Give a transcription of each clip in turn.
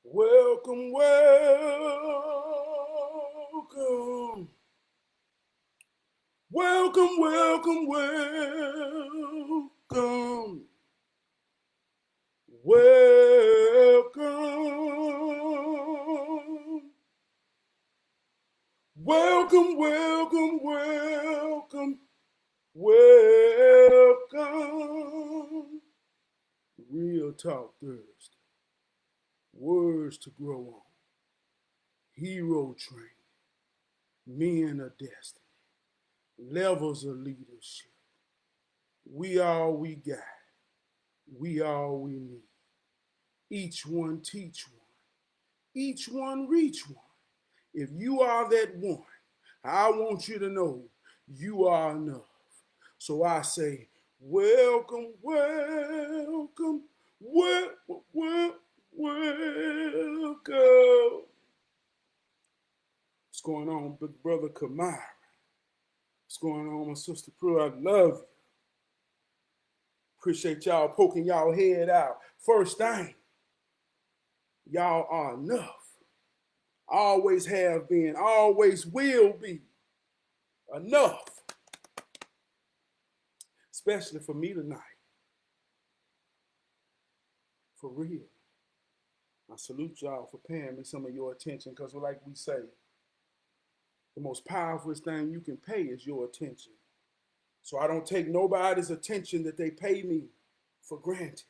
Welcome, welcome, welcome, welcome, welcome, welcome, welcome, welcome, welcome, welcome. Real Talk Thursday. Words to grow on. Hero training. Men of destiny. Levels of leadership. We all we got. We all we need. Each one teach one. Each one reach one. If you are that one, I want you to know you are enough. So I say, welcome, welcome, welcome. What's going on, big brother Kamara? What's going on, my sister Prue? I love you. Appreciate y'all poking y'all head out. First thing, y'all are enough. Always have been, always will be enough. Especially for me tonight. For real. I salute y'all for paying me some of your attention because, like we say, the most powerful thing you can pay is your attention. So I don't take nobody's attention that they pay me for granted.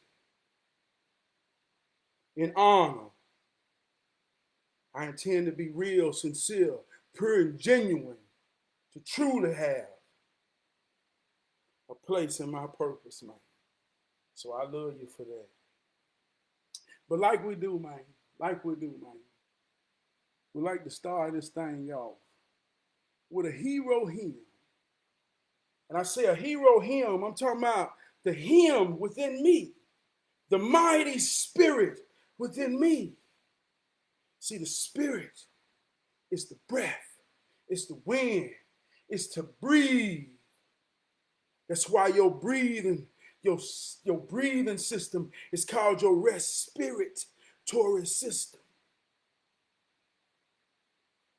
In honor, I intend to be real, sincere, pure, and genuine to truly have a place in my purpose, man. So I love you for that. But like we do, man, we like to start this thing off with a hero hymn. And I say a hero hymn, I'm talking about the hymn within me, the mighty spirit within me. See, the spirit is the breath, it's the wind, it's to breathe. That's why your breathing system is called your respiratory system.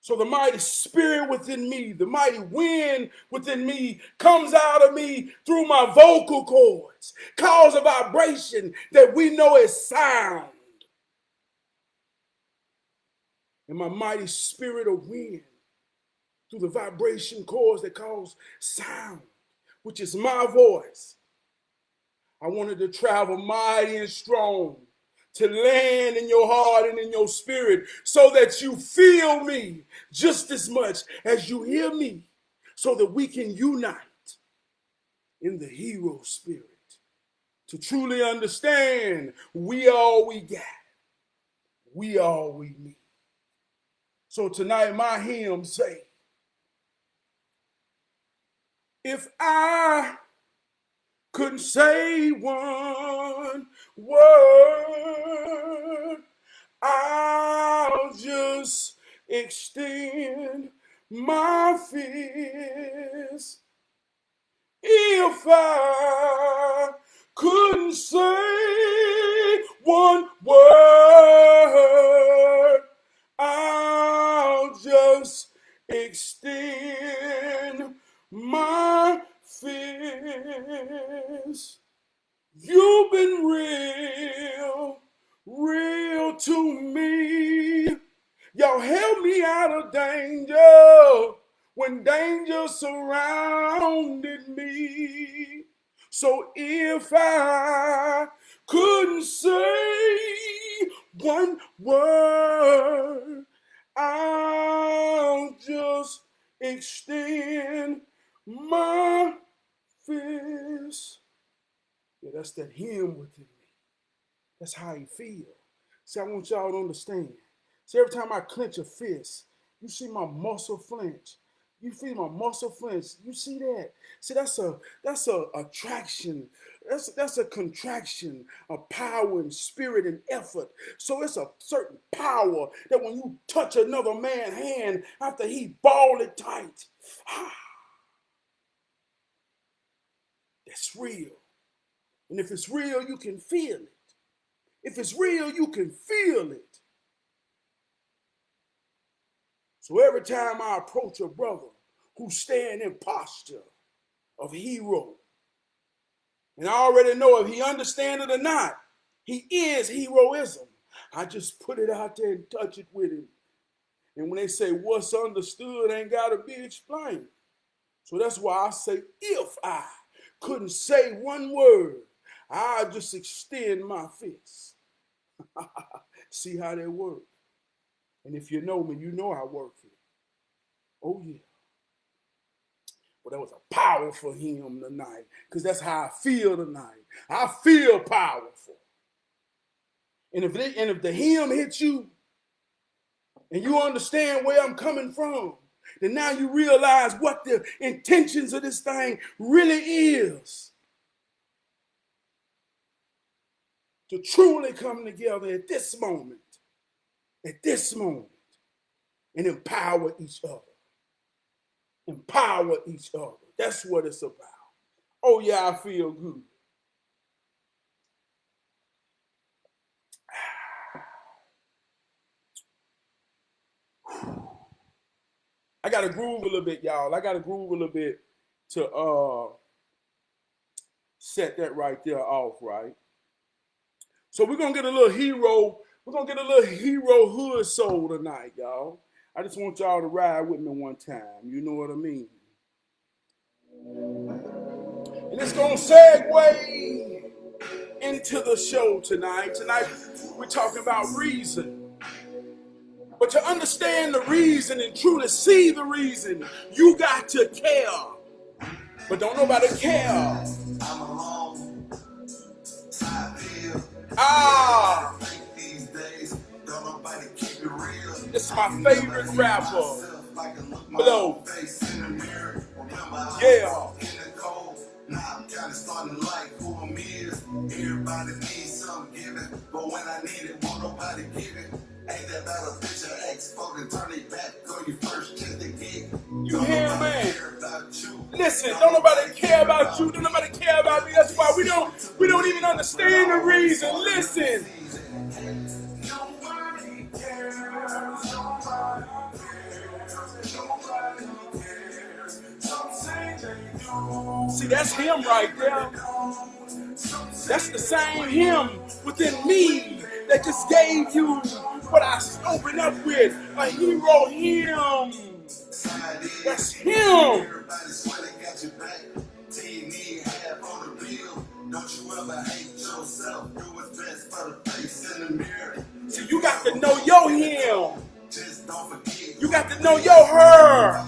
So the mighty spirit within me, the mighty wind within me comes out of me through my vocal cords, cause a vibration that we know is sound. And my mighty spirit of wind through the vibration cords that cause sound, which is my voice. I wanted to travel mighty and strong to land in your heart and in your spirit so that you feel me just as much as you hear me so that we can unite in the hero spirit to truly understand we all we got, we all we need. So tonight my hymn say, if I couldn't say one word, I'll just extend my fist. If I couldn't say one word, I'll just extend my fist. You've been real, real to me. Y'all help me out of danger when danger surrounded me. So if I couldn't say one word, I'll just extend my fist. Yeah, that's that hymn within me. That's how he feel. See, I want y'all to understand. See, every time I clench a fist, you see my muscle flinch. You feel my muscle flinch. You see that? See, that's a attraction. That's a contraction of power and spirit and effort. So it's a certain power that when you touch another man's hand after he balled it tight, that's real. And if it's real, you can feel it. If it's real, you can feel it. So every time I approach a brother who's staying in posture of hero, and I already know if he understands it or not, he is heroism. I just put it out there and touch it with him. And when they say what's understood ain't got to be explained. So that's why I say if I couldn't say one word, I'd just extend my fist. See how that works. And if you know me, you know I work it. Oh, yeah. Well, that was a powerful hymn tonight because that's how I feel tonight. I feel powerful. And if the hymn hits you and you understand where I'm coming from, then now you realize what the intentions of this thing really is. To truly come together at this moment, and empower each other. Empower each other. That's what it's about. Oh, yeah, I feel good. I got to groove a little bit, y'all. I got to groove a little bit to set that right there off, right? So we're going to get a little hero. We're going to get a little hero hood soul tonight, y'all. I just want y'all to ride with me one time. You know what I mean? And it's going to segue into the show tonight. Tonight, we're talking about reason. But to understand the reason and truly see the reason, you got to care. But don't nobody care. I'm alone. I feel. These days, don't nobody keep it real. This is my favorite rapper. Blow. Yeah. Now I'm kinda starting to like who I'm is. Everybody needs something given, but when I need it, won't nobody give it. Ain't that about a bitch or ex-fucking turn it back on you first just to get. You hear me? Listen, don't nobody care about you, don't nobody care about me. That's why we don't even understand the reason. Listen. Nobody cares, nobody cares, nobody cares. Some say they do. See, that's him right there. That's the same him within me that just gave you what I opened up with, a hero hymn. That's him. Don't you ever hate yourself? Do what's best for the face in the mirror. See, you got to know your him. Just don't forget. You got to know your her.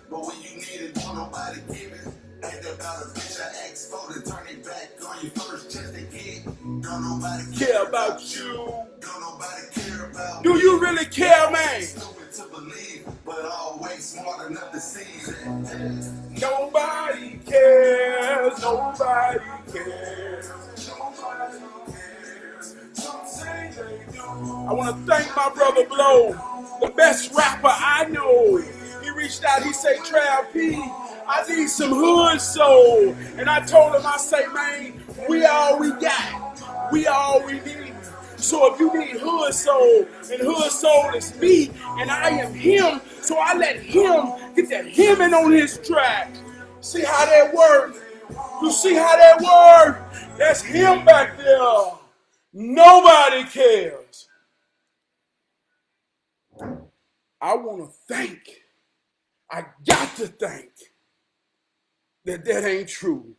But when you need it, won't nobody give it. Ain't about a bitch or ex-foe to turn it back on you first just to get. Don't nobody care about you. Don't nobody care about. Do you really care, man? Stupid to believe, but always smart enough to see that. Nobody cares. Nobody cares. Nobody cares. Some say they do. I want to thank my brother Blow, the best rapper I know. He reached out, he said, Trav P, I need some hood soul. And I told him, I say, man, we all we got. We all we need. So if you need hood soul, and hood soul is me, and I am him, so I let him get the hemming on his track. See how that works? You see how that works? That's him back there. Nobody cares. I want to thank. I got to think that ain't true.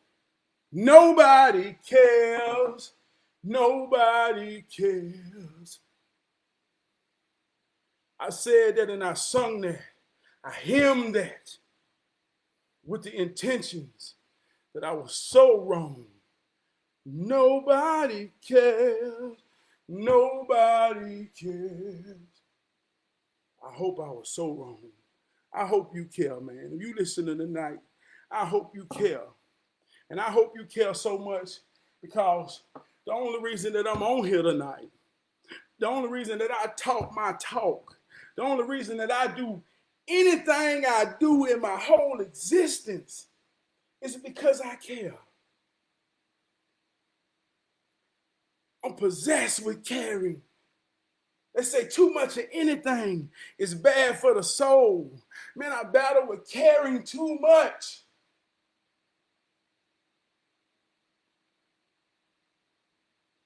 Nobody cares. Nobody cares. I said that and I sung that. I hymned that with the intentions that I was so wrong. Nobody cares. Nobody cares. I hope I was so wrong. I hope you care, man. If you listening tonight, I hope you care. And I hope you care so much because the only reason that I'm on here tonight, the only reason that I talk my talk, the only reason that I do anything I do in my whole existence is because I care. I'm possessed with caring. They say too much of anything is bad for the soul. Man, I battle with caring too much.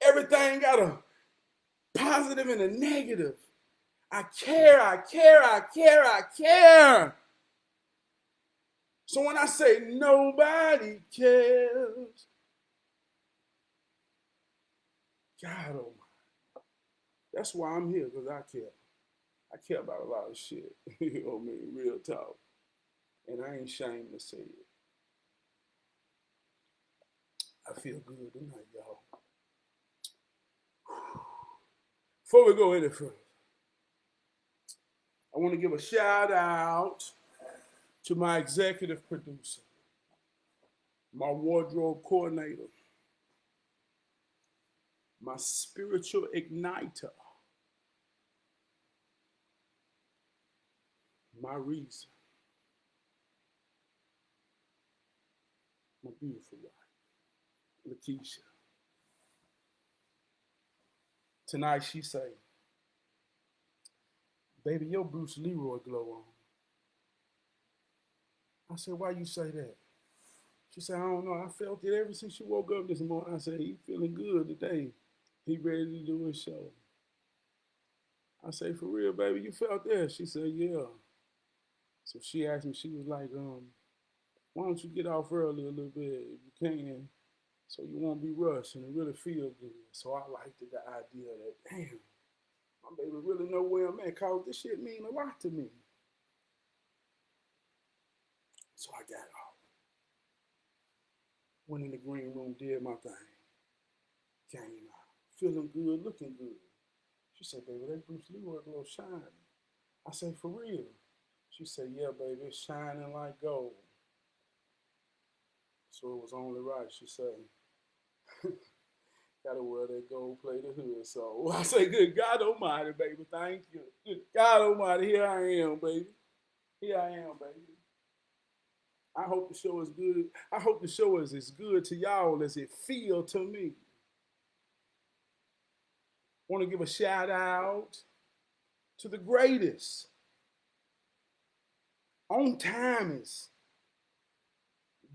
Everything got a positive and a negative. I care, I care, I care, I care. So when I say nobody cares, God almighty, that's why I'm here, because I care. I care about a lot of shit. You know what I mean? Real talk. And I ain't ashamed to say it. I feel good tonight, y'all. Before we go any further, I want to give a shout out to my executive producer, my wardrobe coordinator, my spiritual igniter, my reason, my beautiful wife, Lakeisha. Tonight she say, baby, your Bruce Leroy glow on. I said, why you say that? She said, I don't know. I felt it ever since you woke up this morning. I said, he feeling good today. He ready to do his show. I say, for real, baby, you felt that? She said, yeah. So she asked me, she was like, why don't you get off early a little bit if you can, so you won't be rushed and it really feel good. So I liked the idea that, damn, my baby really know where I'm at, cause this shit mean a lot to me. So I got off. Went in the green room, did my thing. Came out, feeling good, looking good. She said, baby, that Bruce Leroy glow shine. I said, for real? She said, yeah, baby, it's shining like gold. So it was only right. She said, gotta wear that gold plated hood. So I say, good God Almighty, baby, thank you. Good God Almighty, here I am, baby. Here I am, baby. I hope the show is good. I hope the show is as good to y'all as it feel to me. Want to give a shout out to the greatest, on timest,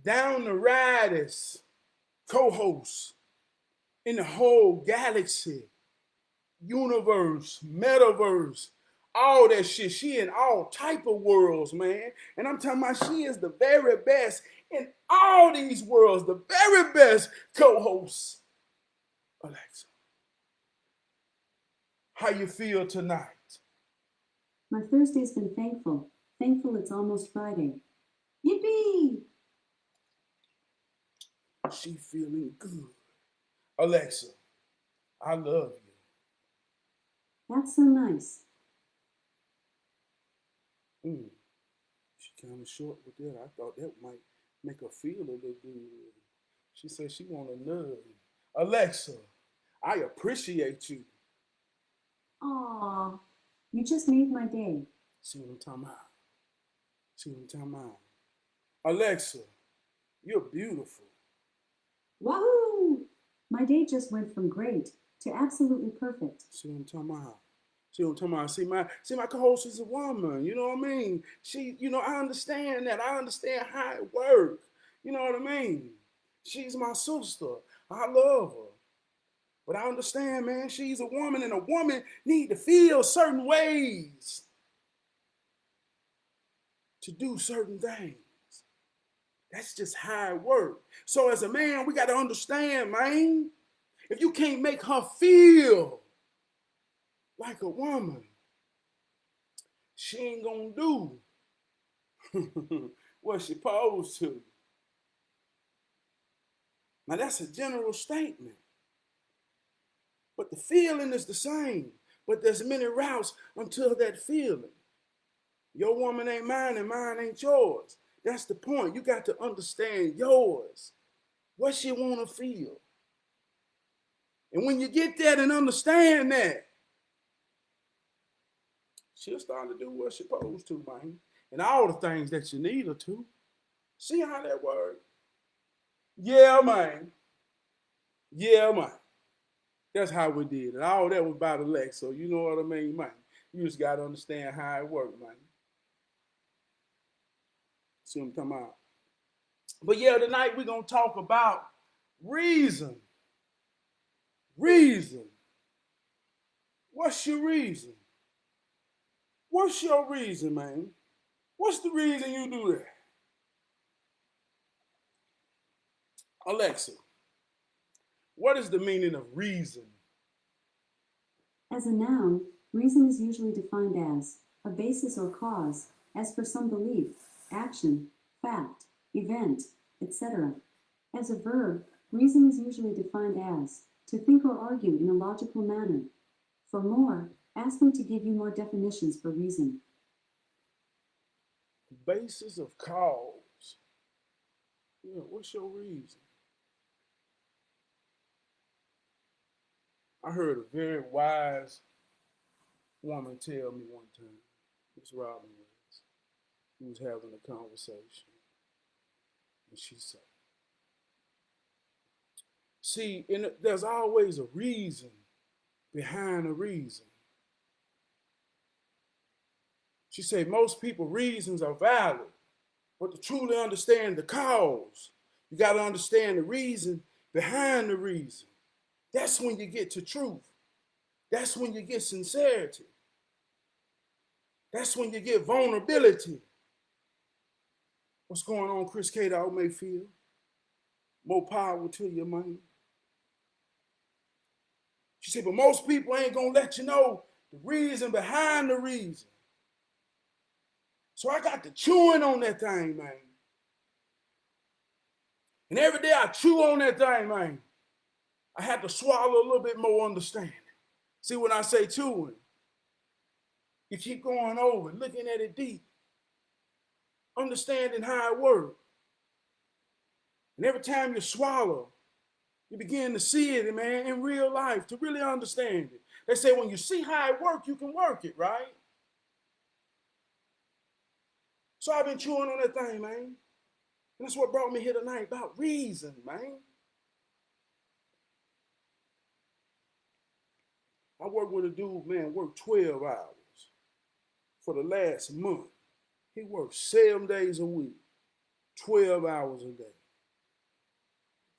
down the riders, co-host in the whole galaxy, universe, metaverse, all that shit. She in all type of worlds, man. And I'm talking about she is the very best in all these worlds, the very best co-host. Alexa, how you feel tonight? My Thursday's been thankful. Thankful it's almost Friday. Yippee! She feeling good. Alexa, I love you. That's so nice. She kind of short with that. I thought that might make her feel a little good. She said she want a nudge. Alexa, I appreciate you. Aw, you just made my day. See what I'm talking about? See what I'm talking about? Alexa, you're beautiful. Wahoo! My day just went from great to absolutely perfect. See what I'm talking about? See what I'm talking about? See my co-host is a woman. You know what I mean? She, I understand that. I understand how it works. You know what I mean? She's my sister. I love her. But I understand, man, she's a woman, and a woman need to feel certain ways to do certain things. That's just how it works. So as a man, we got to understand, man, if you can't make her feel like a woman, she ain't gonna do what she supposed to. Now that's a general statement. But the feeling is the same. But there's many routes until that feeling. Your woman ain't mine and mine ain't yours. That's the point. You got to understand yours. What she want to feel. And when you get that and understand that, she'll start to do what she's supposed to, man. And all the things that you need her to. See how that works? Yeah, man. Yeah, man. That's how we did it. All that was by the elect. So you know what I mean, man. You just gotta understand how it worked, man. See what I'm talking about? But yeah, tonight we're gonna talk about reason. Reason. What's your reason? What's your reason, man? What's the reason you do that? Alexa, what is the meaning of reason? As a noun, reason is usually defined as a basis or cause, as for some belief, action, fact, event, etc. As a verb, reason is usually defined as to think or argue in a logical manner. For more, ask them to give you more definitions for reason. Basis of cause. Yeah, what's your reason? I heard a very wise woman tell me one time, Miss Robin was, we was having a conversation, and she said, see, there's always a reason behind a reason. She said most people's reasons are valid, but to truly understand the cause, you got to understand the reason behind the reason. That's when you get to truth. That's when you get sincerity. That's when you get vulnerability. What's going on, Chris K. Mayfield? More power to you, man. She said, but most people ain't gonna let you know the reason behind the reason. So I got to chewing on that thing, man. And every day I chew on that thing, man, I had to swallow a little bit more understanding. See, when I say chewing, you keep going over, looking at it deep, understanding how it works. And every time you swallow, you begin to see it, man, in real life, to really understand it. They say when you see how it works, you can work it, right? So I've been chewing on that thing, man. And that's what brought me here tonight, about reason, man. I worked with a dude, man, worked 12 hours for the last month. He worked 7 days a week, 12 hours a day.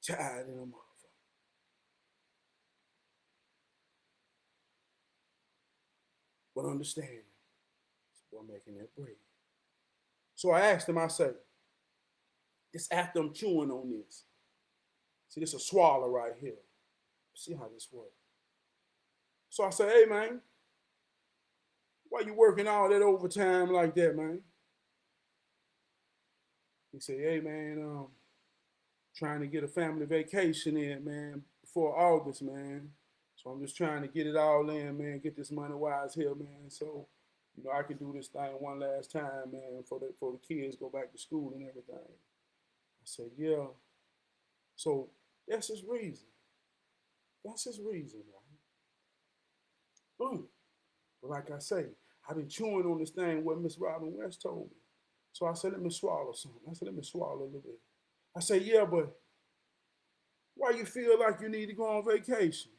Tired in a motherfucker. But understanding, we're making that break. So I asked him, I said, it's after I'm chewing on this. See, this is a swallow right here. See how this works. So I said, hey, man, why you working all that overtime like that, man? He said, hey, man, trying to get a family vacation in, man, before August, man. So I'm just trying to get it all in, man, get this money wise here, man. So, you know, I can do this thing one last time, man, for the kids go back to school and everything. I said, yeah. So that's his reason. That's his reason, right? Boom. But like I say, I've been chewing on this thing what Miss Robin West told me. So I said, let me swallow something. I said, let me swallow a little bit. I said, yeah, but why you feel like you need to go on vacation?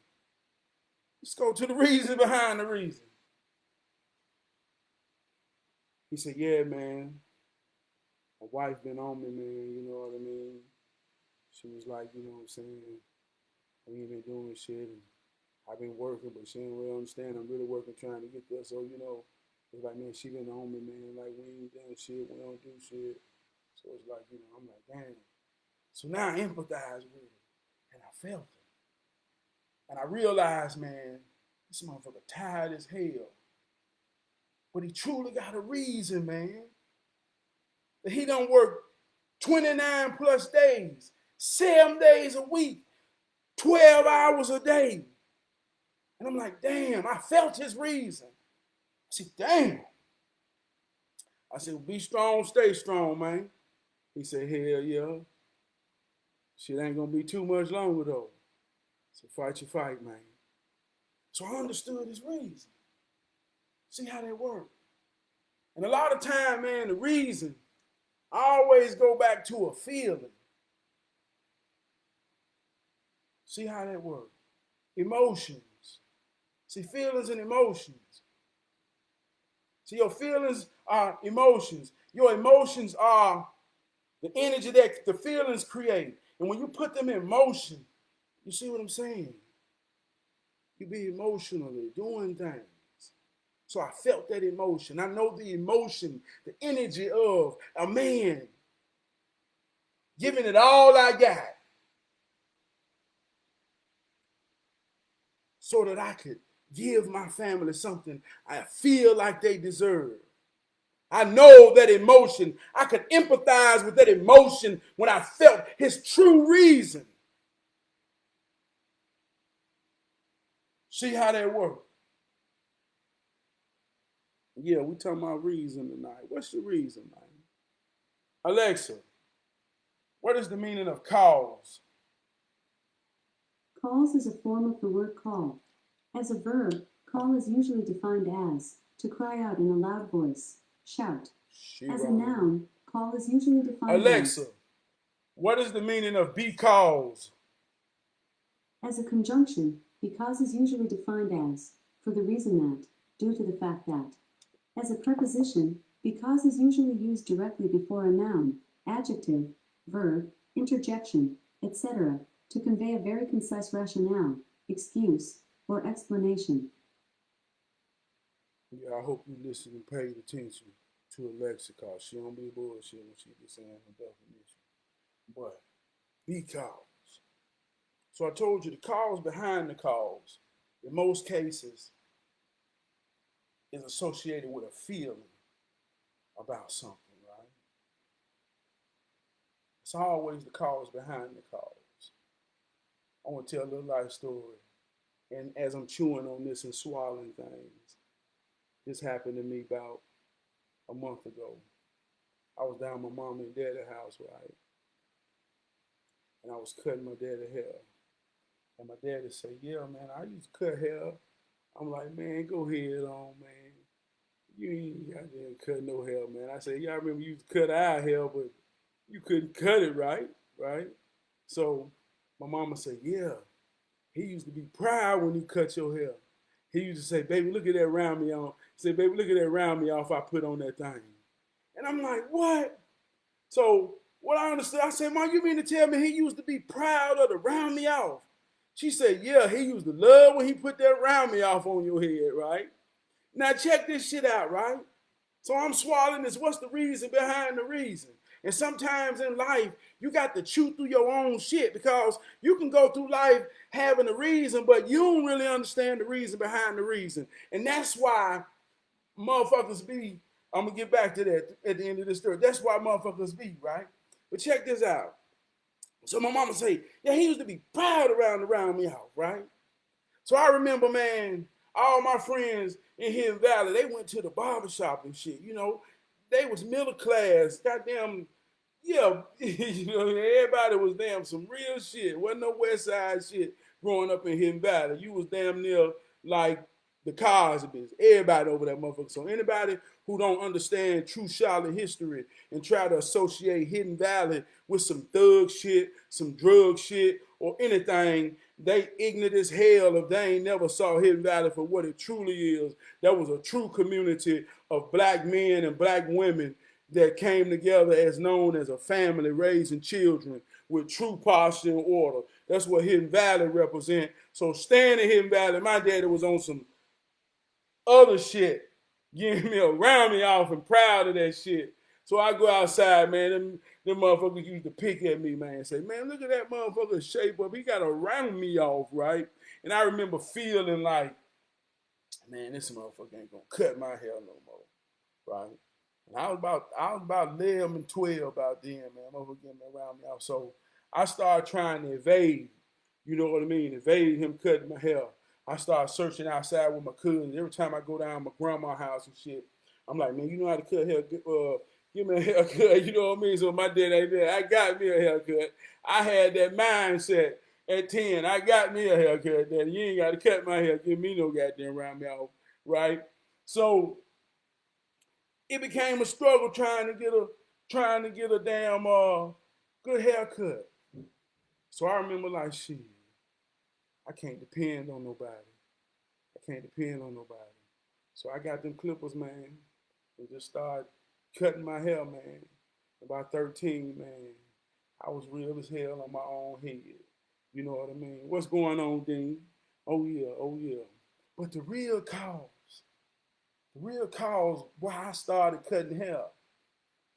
Let's go to the reason behind the reason. He said, yeah, man. My wife been on me, man, you know what I mean? She was like, you know what I'm saying? We ain't been doing shit, and I've been working, but she ain't really understand. I'm really working, trying to get there. So, you know, it's like, man, she been on me, man. Like, we ain't done shit, we don't do shit. So it's like, you know, I'm like, damn. So now I empathize with it, and I felt it. And I realized, man, this motherfucker tired as hell. But he truly got a reason, man. That he don't work 29 plus days, 7 days a week, 12 hours a day. And I'm like, damn, I felt his reason. I said, damn. I said, be strong, stay strong, man. He said, hell yeah. Shit ain't gonna be too much longer though. So fight your fight, man. So I understood his reason. See how that works. And a lot of time, man, the reason, I always go back to a feeling. See how that works. emotions. See, feelings and emotions. See, your feelings are emotions. Your emotions are the energy that the feelings create. And when you put them in motion, you see what I'm saying? You be emotionally doing things. So I felt that emotion. I know the emotion, the energy of a man giving it all I got so that I could give my family something I feel like they deserve. I know that emotion. I could empathize with that emotion when I felt his true reason. See how that works? Yeah, we talking about reason tonight. What's the reason, man? Alexa, what is the meaning of cause? Calls is a form of the word call. As a verb, call is usually defined as to cry out in a loud voice, shout. As a noun, call is usually defined Alexa, what is the meaning of because? as a conjunction. Because is usually defined as for the reason that, due to the fact that. As a preposition, because is usually used directly before a noun, adjective, verb, interjection, etc., to convey a very concise rationale, excuse, or explanation. Yeah, I hope you listen and paid attention to Alexa because she don't be bullshit when she be saying her definition. But because. So I told you the cause behind the cause, in most cases, is associated with a feeling about something, right? It's always the cause behind the cause. I want to tell a little life story. And as I'm chewing on this and swallowing things, this happened to me about a month ago. I was down at my mom and dad's house, right? And I was cutting my dad's hair. And my daddy said, yeah, man, I used to cut hair. I'm like, man, go ahead on, man. You ain't goddamn cut no hair, man. I said, yeah, I remember you used to cut our hair, but you couldn't cut it right, right? So my mama said, yeah, he used to be proud when he cut your hair. He used to say, baby, look at that round me off. He said, baby, look at that round me off I put on that thing. And I'm like, what? So what I understood, I said, Mom, you mean to tell me he used to be proud of the round me off? She said, yeah, he used to love when he put that round me off on your head, right? Now check this shit out, right? So I'm swallowing this. What's the reason behind the reason? And sometimes in life, you got to chew through your own shit because you can go through life having a reason, but you don't really understand the reason behind the reason. And that's why motherfuckers be, I'm going to get back to that at the end of this story. That's why motherfuckers be, right? But check this out. So my mama say, yeah, he used to be proud around me out, right? So I remember, man, all my friends in Hidden Valley, they went to the barbershop and shit. You know, they was middle class, goddamn, yeah, you know, everybody was damn some real shit. Wasn't no West Side shit growing up in Hidden Valley. You was damn near like the Cosbys, everybody over that motherfucker. So anybody who don't understand true Charlotte history and try to associate Hidden Valley with some thug shit, some drug shit, or anything, they ignorant as hell if they ain't never saw Hidden Valley for what it truly is. That was a true community of black men and black women that came together as known as a family raising children with true posture and order. That's what Hidden Valley represent. So staying in Hidden Valley, my daddy was on some other shit, getting me around me off and proud of that shit. So I go outside, man. Them motherfuckers used to pick at me, man, and say, man, look at that motherfucker shape up. He got to round me off, right? And I remember feeling like, man, this motherfucker ain't gonna cut my hair no more, right? And I was about 11 and 12 about then, man. Motherfucker getting around me off. So I started trying to evade, you know what I mean? Evade him cutting my hair. I started searching outside with my cousins. Every time I go down to my grandma's house and shit, I'm like, man, you know how to cut hair? Give me a haircut. You know what I mean? So my dad ain't there. I got me a haircut. I had that mindset at 10. I got me a haircut, daddy. You ain't got to cut my hair. Give me no goddamn round me off, right? So it became a struggle trying to get a damn good haircut. So I remember like shit. I can't depend on nobody. I can't depend on nobody. So I got them clippers, man, and just started cutting my hair, man. About 13, man, I was real as hell on my own head. You know what I mean? What's going on, Dean? Oh yeah, oh yeah. But the real cause why I started cutting hair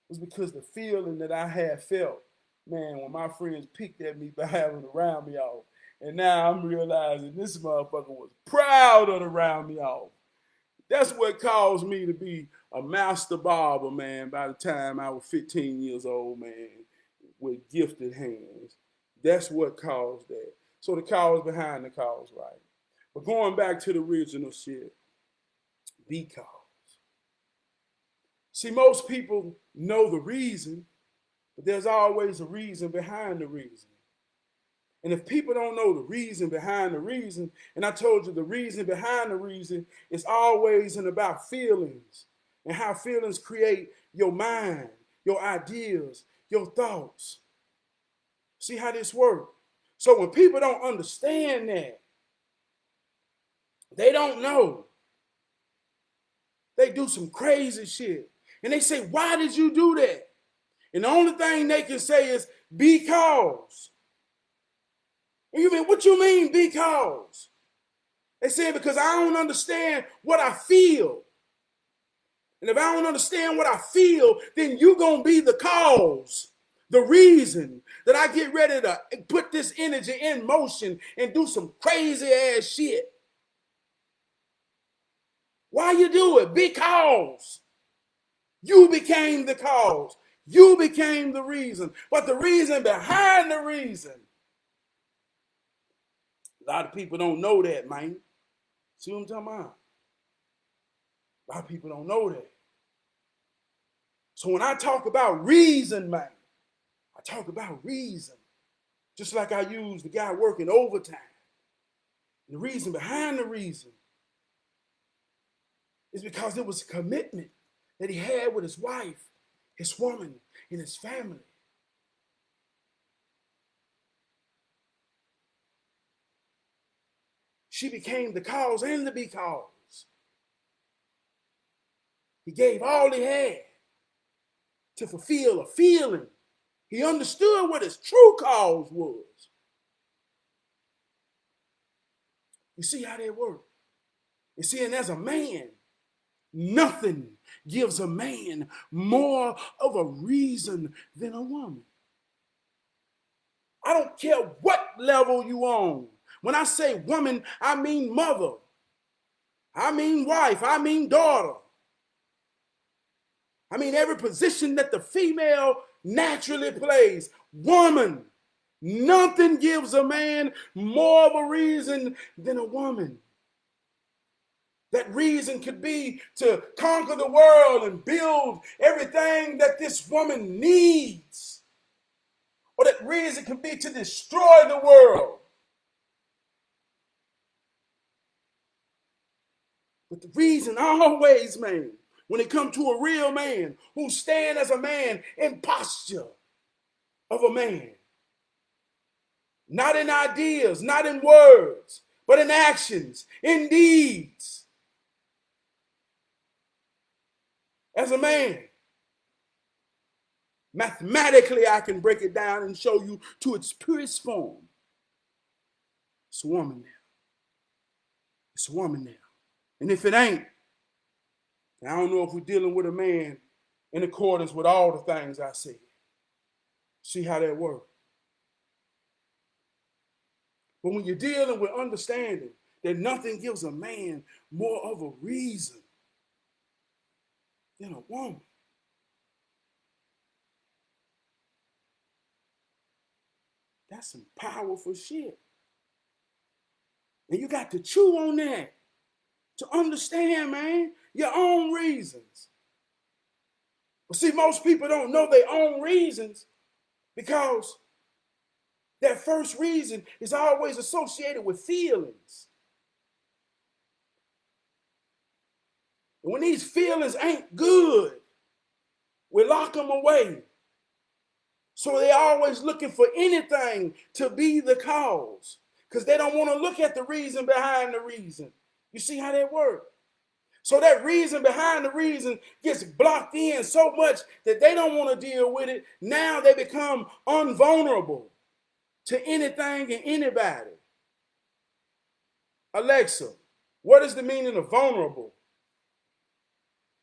was because the feeling that I had felt, man, when my friends picked at me by having the round me off. And now I'm realizing this motherfucker was proud of the round me off. That's what caused me to be a master barber, man, by the time I was 15 years old, man, with gifted hands. That's what caused that. So the cause behind the cause, right? But going back to the original shit, because. See, most people know the reason, but there's always a reason behind the reason. And if people don't know the reason behind the reason, and I told you the reason behind the reason is always and about feelings and how feelings create your mind, your ideas, your thoughts. See how this works? So when people don't understand that, they don't know. They do some crazy shit. And they say, why did you do that? And the only thing they can say is because. And you mean, what you mean because? They say because I don't understand what I feel. And if I don't understand what I feel, then you gonna be the cause, the reason that I get ready to put this energy in motion and do some crazy ass shit. Why you do it? Because you became the cause. You became the reason. But the reason behind the reason, a lot of people don't know that, man. See what I'm talking about? A lot of people don't know that. So when I talk about reason, man, I talk about reason. Just like I use the guy working overtime. The reason behind the reason is because it was a commitment that he had with his wife, his woman, and his family. She became the cause and the because. He gave all he had to fulfill a feeling. He understood what his true cause was. You see how that works? You see, and as a man, nothing gives a man more of a reason than a woman. I don't care what level you on. When I say woman, I mean mother. I mean wife. I mean daughter. I mean every position that the female naturally plays. Woman. Nothing gives a man more of a reason than a woman. That reason could be to conquer the world and build everything that this woman needs. Or that reason could be to destroy the world. But the reason always, man, when it comes to a real man who stands as a man in posture of a man, not in ideas, not in words, but in actions, in deeds, as a man. Mathematically, I can break it down and show you to its purest form. It's a woman now. It's a woman now. And if it ain't, I don't know if we're dealing with a man in accordance with all the things I said. See how that works. But when you're dealing with understanding that nothing gives a man more of a reason than a woman, that's some powerful shit. And you got to chew on that to understand, man, your own reasons. But see, most people don't know their own reasons because that first reason is always associated with feelings. And when these feelings ain't good, we lock them away. So they're always looking for anything to be the cause. because they don't want to look at the reason behind the reason. You see how that works? So that reason behind the reason gets blocked in so much that they don't want to deal with it. Now they become invulnerable to anything and anybody. Alexa, what is the meaning of vulnerable?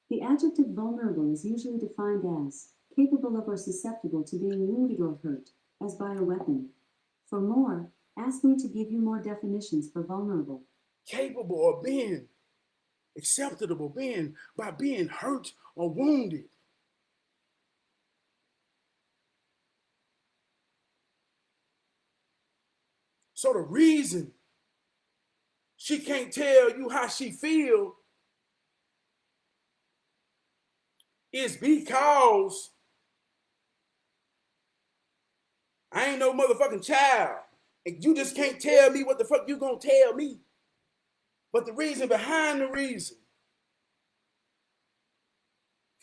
The adjective vulnerable is usually defined as capable of or susceptible to being wounded or hurt, as by a weapon. For more, ask me to give you more definitions for vulnerable. Capable of being acceptable, by being hurt or wounded. So the reason she can't tell you how she feel is because I ain't no motherfucking child. And you just can't tell me what the fuck you gonna tell me. But the reason behind the reason,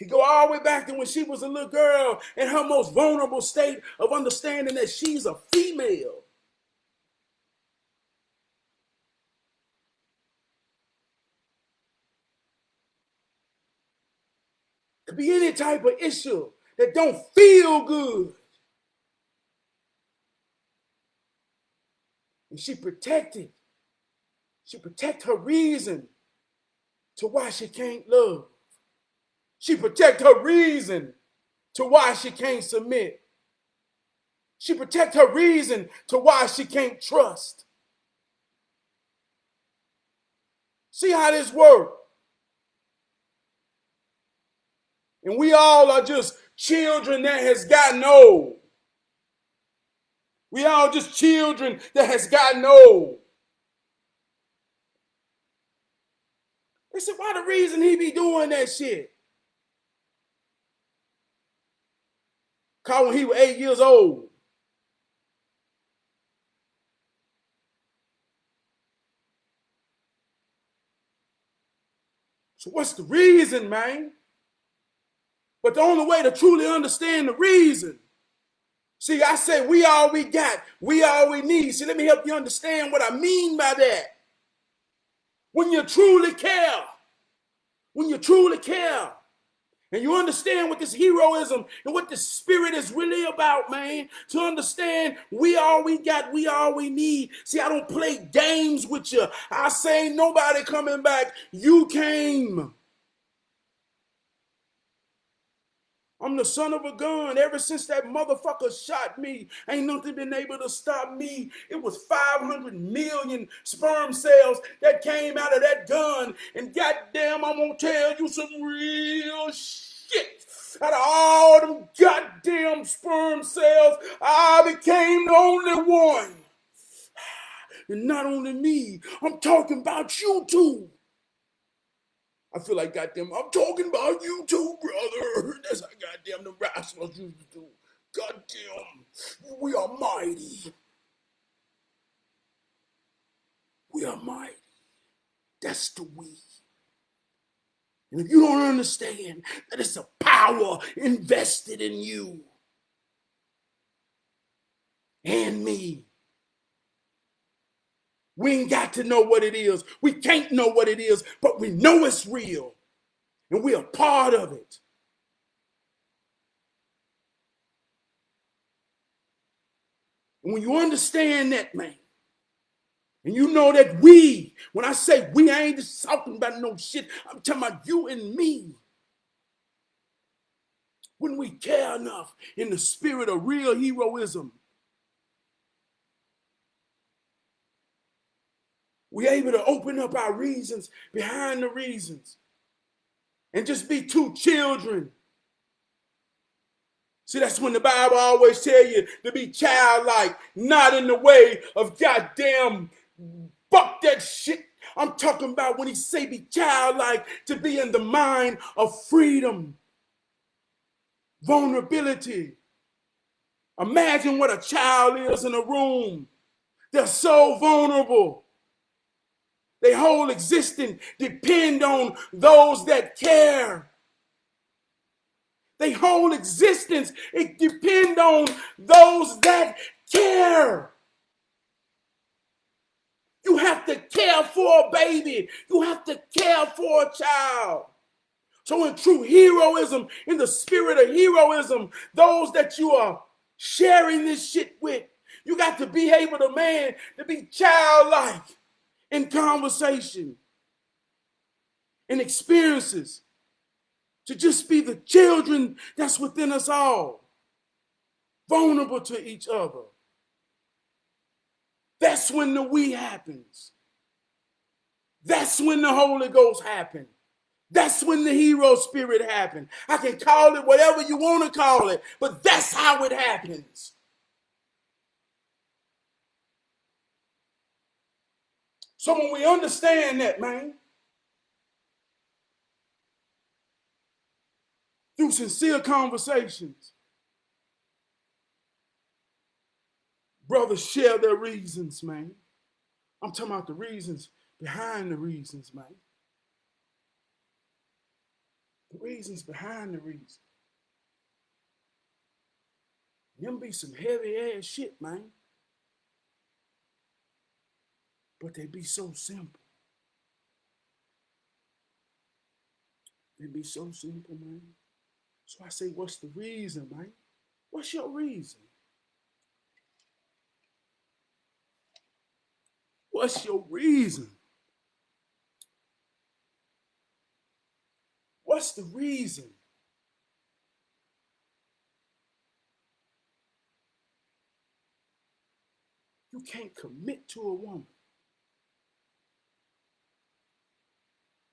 you go all the way back to when she was a little girl in her most vulnerable state of understanding that she's a female. Could be any type of issue that don't feel good. And she protected. She protect her reason to why she can't love. She protect her reason to why she can't submit. She protect her reason to why she can't trust. See how this works? And we all are just children that has gotten old. We all just children that has gotten old. They said, why the reason he be doing that shit? Cause when he was 8 years old. So what's the reason, man? But the only way to truly understand the reason, see, I say we all we got, we all we need. See, let me help you understand what I mean by that. When you truly care, and you understand what this heroism and what the spirit is really about, man, to understand we all we got, we all we need. See, I don't play games with you. I say nobody coming back. You came. I'm the son of a gun. Ever since that motherfucker shot me, ain't nothing been able to stop me. It was 500 million sperm cells that came out of that gun. And goddamn, I'm gonna tell you some real shit. Out of all them goddamn sperm cells, I became the only one. And not only me, I'm talking about you too. I feel like goddamn, I'm talking about you too, brother. That's how goddamn the wrestlers used to do. Goddamn, we are mighty. We are mighty. That's the we. And if you don't understand that it's a power invested in you and me, we ain't got to know what it is. We can't know what it is, but we know it's real. And we are part of it. And when you understand that, man, and you know that we, when I say we, I ain't just talking about no shit. I'm talking about you and me. When we care enough in the spirit of real heroism, we're able to open up our reasons behind the reasons and just be two children. See, that's when the Bible always tell you to be childlike, not in the way of goddamn fuck that shit. I'm talking about when he say be childlike, to be in the mind of freedom, vulnerability. Imagine what a child is in a room. They're so vulnerable. Their whole existence depend on those that care. Their whole existence, it depends on those that care. You have to care for a baby. You have to care for a child. So in true heroism, in the spirit of heroism, those that you are sharing this shit with, you got to be able to, man, to be childlike in conversation and experiences, to just be the children that's within us all, vulnerable to each other. That's when the we happens. That's when the Holy Ghost happens. That's when the hero spirit happens. I can call it whatever you want to call it, but that's how it happens. So when we understand that, man, through sincere conversations, brothers share their reasons, man. I'm talking about the reasons behind the reasons, man. The reasons behind the reasons. Them be some heavy ass shit, man. But they be so simple. They be so simple, man. So I say, what's the reason, man? What's your reason? What's your reason? What's the reason? You can't commit to a woman.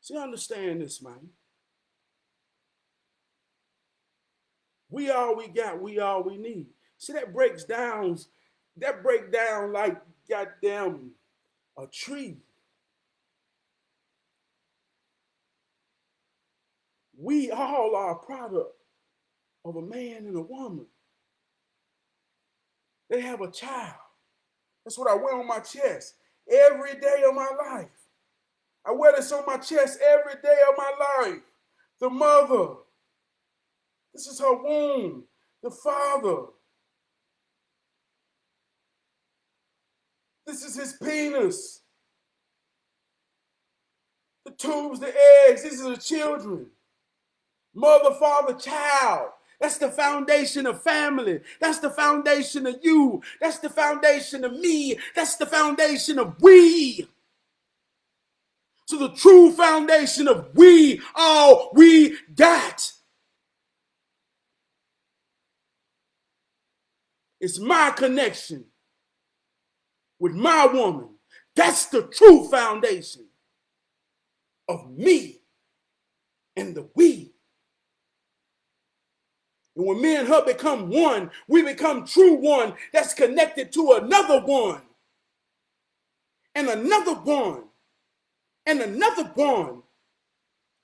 See, understand this, man. We all we got, we all we need. See, that breaks down like goddamn a tree. We all are a product of a man and a woman. They have a child. That's what I wear on my chest every day of my life. I wear this on my chest every day of my life. The mother. This is her womb. The father. This is his penis. The tubes, the eggs, these are the children. Mother, father, child. That's the foundation of family. That's the foundation of you. That's the foundation of me. That's the foundation of we. So the true foundation of we, all we got, is my connection with my woman. That's the true foundation of me and the we. And when me and her become one, we become true one that's connected to another one. And another one. And another one.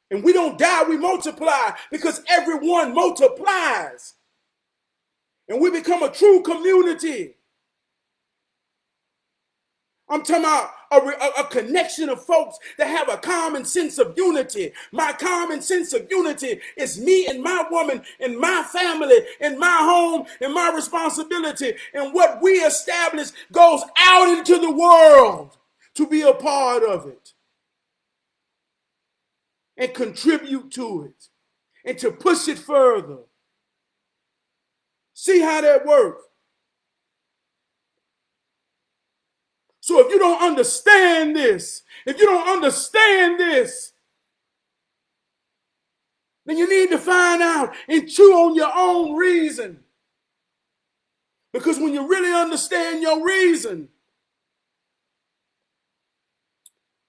And we don't die, we multiply because everyone multiplies. And we become a true community. I'm talking about a connection of folks that have a common sense of unity. My common sense of unity is me and my woman and my family and my home and my responsibility. And what we establish goes out into the world to be a part of it and contribute to it and to push it further. See how that works? So if you don't understand this, then you need to find out and chew on your own reason. Because when you really understand your reason,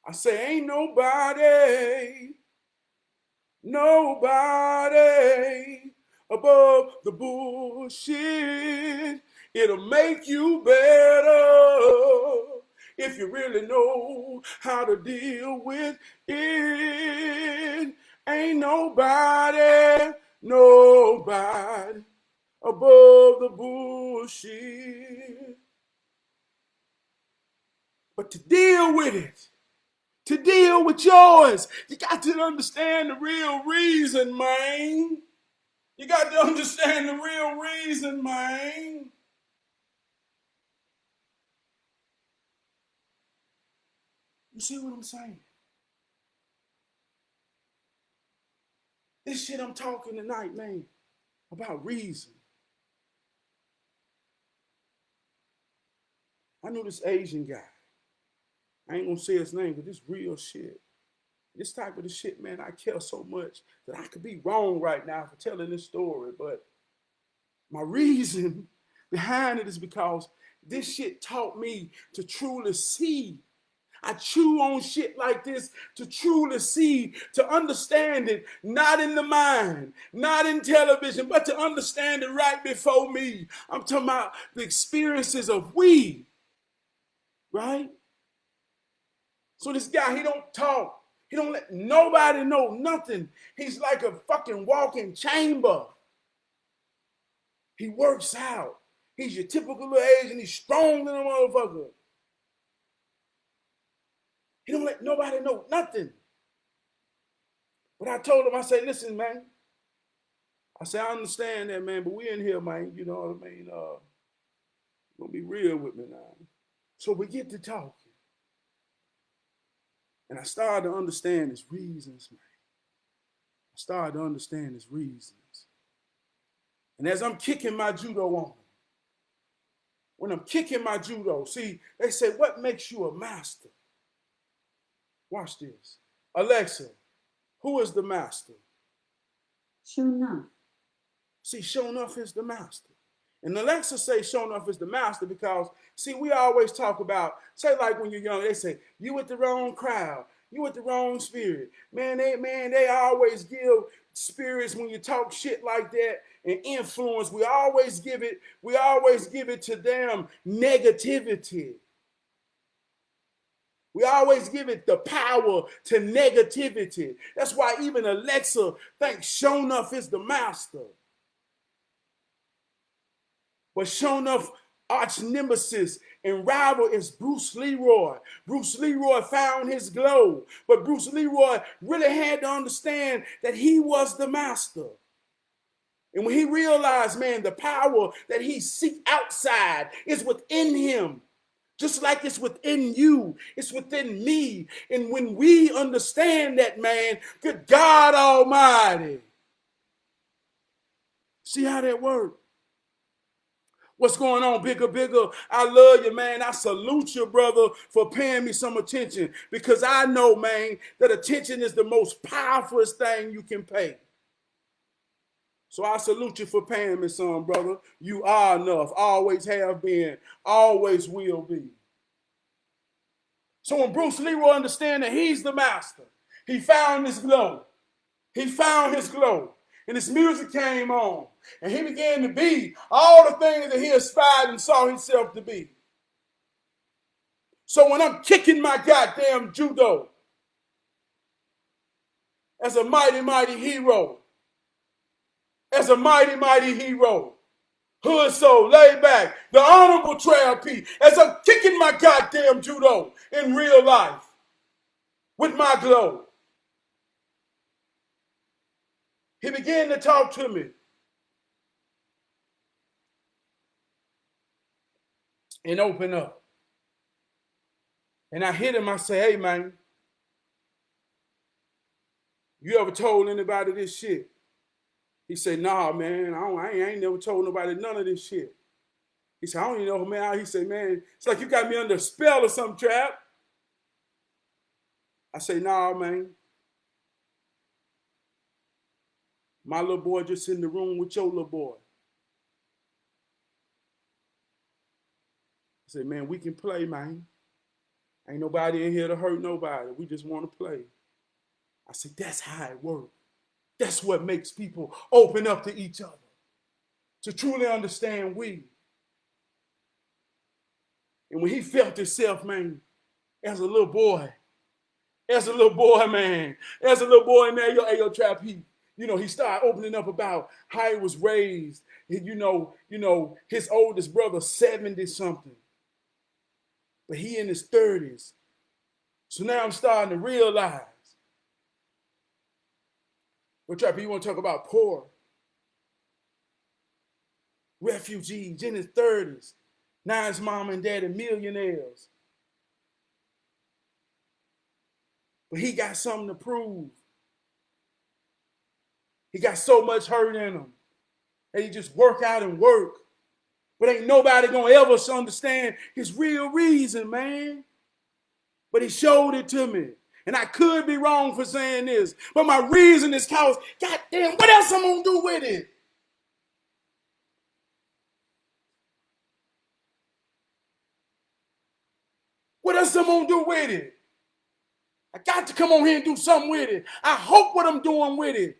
I say, ain't nobody above the bullshit. It'll make you better if you really know how to deal with it. Ain't nobody above the bullshit. But to deal with it, to deal with yours, you got to understand the real reason, man. You got to understand the real reason, man. You see what I'm saying? This shit I'm talking tonight, man, about reason. I knew this Asian guy. I ain't gonna say his name, but this real shit. This type of the shit, man, I care so much that I could be wrong right now for telling this story, but my reason behind it is because this shit taught me to truly see. I chew on shit like this to truly see, to understand it, not in the mind, not in television, but to understand it right before me. I'm talking about the experiences of we, right? So this guy, he don't talk. He don't let nobody know nothing. He's like a fucking walking chamber. He works out. He's your typical little Asian. He's strong than a motherfucker. He don't let nobody know nothing. But I told him, I said, listen, man. I said, I understand that, man, but we in here, man. You know what I mean? Gonna be real with me now. So we get to talking. And I started to understand his reasons, man. I started to understand his reasons. And as I'm kicking my judo on him, when I'm kicking my judo, see, they say, what makes you a master? Watch this. Alexa, who is the master? Shonuff. See, Shonuff is the master. And Alexa say Shonuff is the master because, see, we always talk about, say like when you're young, they say, you with the wrong crowd, you with the wrong spirit. Man, they always give spirits when you talk shit like that and influence. We always give it to them negativity. We always give it the power to negativity. That's why even Alexa thinks Shonuff is the master. But Shonuff arch nemesis and rival is Bruce Leroy. Bruce Leroy found his glow, but Bruce Leroy really had to understand that he was the master. And when he realized, man, the power that he seek outside is within him. Just like it's within you, it's within me. And when we understand that, man, good God Almighty. See how that works? What's going on, Bigger Bigger? I love you, man. I salute you, brother, for paying me some attention because I know, man, that attention is the most powerful thing you can pay. So I salute you for paying me some, brother. You are enough, always have been, always will be. So when Bruce Leroy understands that he's the master, he found his glow. He found his glow. And his music came on. And he began to be all the things that he aspired and saw himself to be. So when I'm kicking my goddamn judo as a mighty, mighty hero, as a mighty, mighty hero, hood soul, laid back, the honorable Trail P, as I'm kicking my goddamn judo in real life with my glow, he began to talk to me. And open up. And I hit him, I say, hey, man, you ever told anybody this shit? He said, nah, man, I ain't never told nobody none of this shit. He said, I don't even know, man. He said, man, it's like you got me under a spell or something, Trap. I say, nah, man. My little boy just in the room with your little boy. I said, man, we can play, man. Ain't nobody in here to hurt nobody. We just want to play. I said, that's how it works. That's what makes people open up to each other, to truly understand we. And when he felt himself, man, as a little boy, man, as a little boy in there, yo, Trap, he started opening up about how he was raised. You know, his oldest brother, 70 something, but he in his 30s. So now I'm starting to realize. Well, Trap, you want to talk about poor refugees in his 30s. Now his mom and dad are millionaires. But he got something to prove. He got so much hurt in him that he just work out and work. But ain't nobody gonna ever understand his real reason, man. But he showed it to me. And I could be wrong for saying this, but my reason is cause, goddamn, what else I'm gonna do with it? What else I'm gonna do with it? I got to come on here and do something with it. I hope what I'm doing with it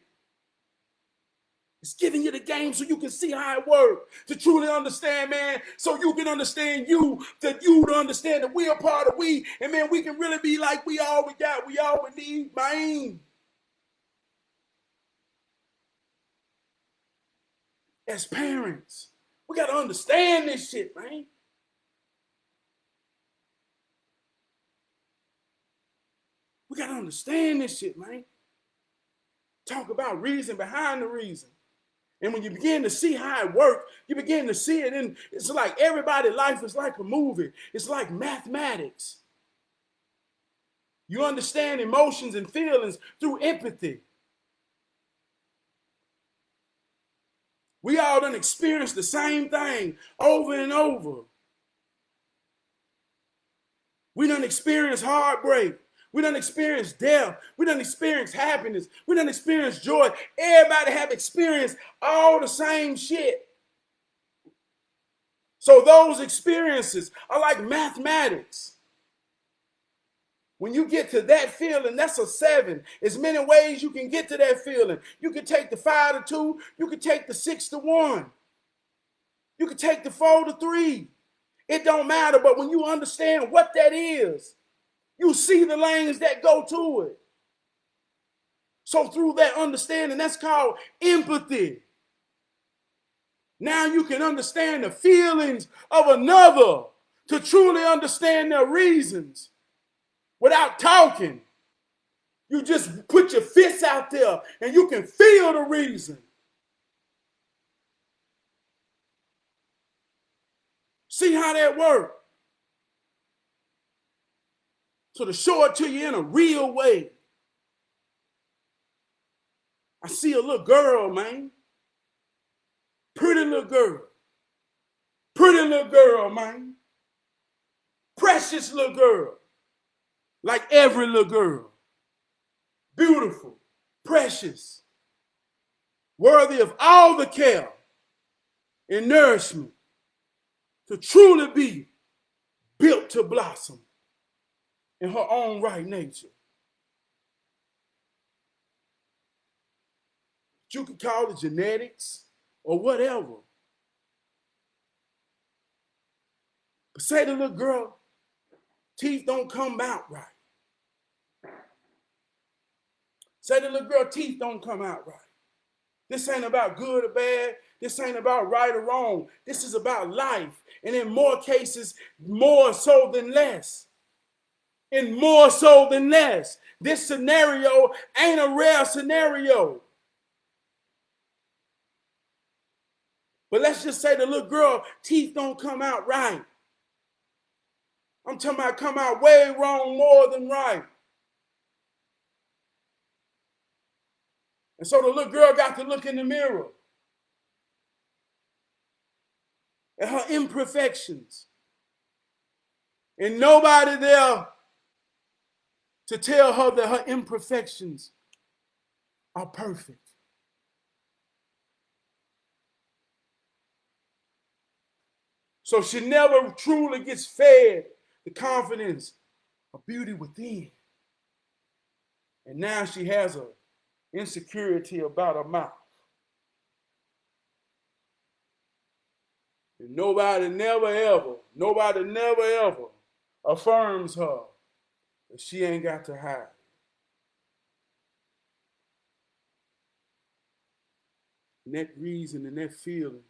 is giving you the game so you can see how it works. To truly understand, man, so you can understand you, that you to understand that we are part of we, and man, we can really be like we all we got, we all we need, man. As parents, we got to understand this shit, man. We got to understand this shit, man. Talk about reason behind the reason. And when you begin to see how it works, you begin to see it. And it's like everybody's life is like a movie. It's like mathematics. You understand emotions and feelings through empathy. We all done experienced the same thing over and over. We done experienced heartbreak. We done experienced death. We done experienced happiness. We done experienced joy. Everybody have experienced all the same shit. So those experiences are like mathematics. When you get to that feeling, that's a 7. There's many ways you can get to that feeling. You can take the 5 to 2. You can take the 6 to 1. You can take the 4 to 3. It don't matter, but when you understand what that is, you see the lanes that go to it. So through that understanding, that's called empathy. Now you can understand the feelings of another to truly understand their reasons without talking. You just put your fists out there and you can feel the reason. See how that works? So to show it to you in a real way. I see a little girl, man. Pretty little girl. Pretty little girl, man. Precious little girl. Like every little girl. Beautiful. Precious. Worthy of all the care and nourishment. To truly be built to blossom in her own right nature. You could call it genetics or whatever. But say the little girl, teeth don't come out right. Say the little girl, teeth don't come out right. This ain't about good or bad. This ain't about right or wrong. This is about life. And in more cases, more so than less. And more so than less. This scenario ain't a rare scenario. But let's just say the little girl, teeth don't come out right. I'm talking about come out way wrong more than right. And so the little girl got to look in the mirror at her imperfections. And nobody there to tell her that her imperfections are perfect. So she never truly gets fed the confidence of beauty within. And now she has an insecurity about her mouth. And nobody never ever affirms her that she ain't got to hide. And that reason and that feeling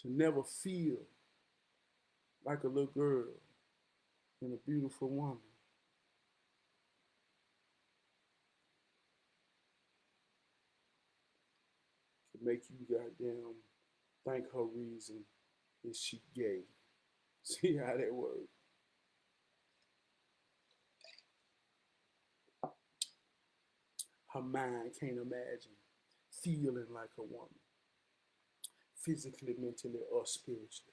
to never feel like a little girl and a beautiful woman. To make you goddamn think her reason is she gay. See how that works? Her mind can't imagine feeling like a woman, physically, mentally, or spiritually.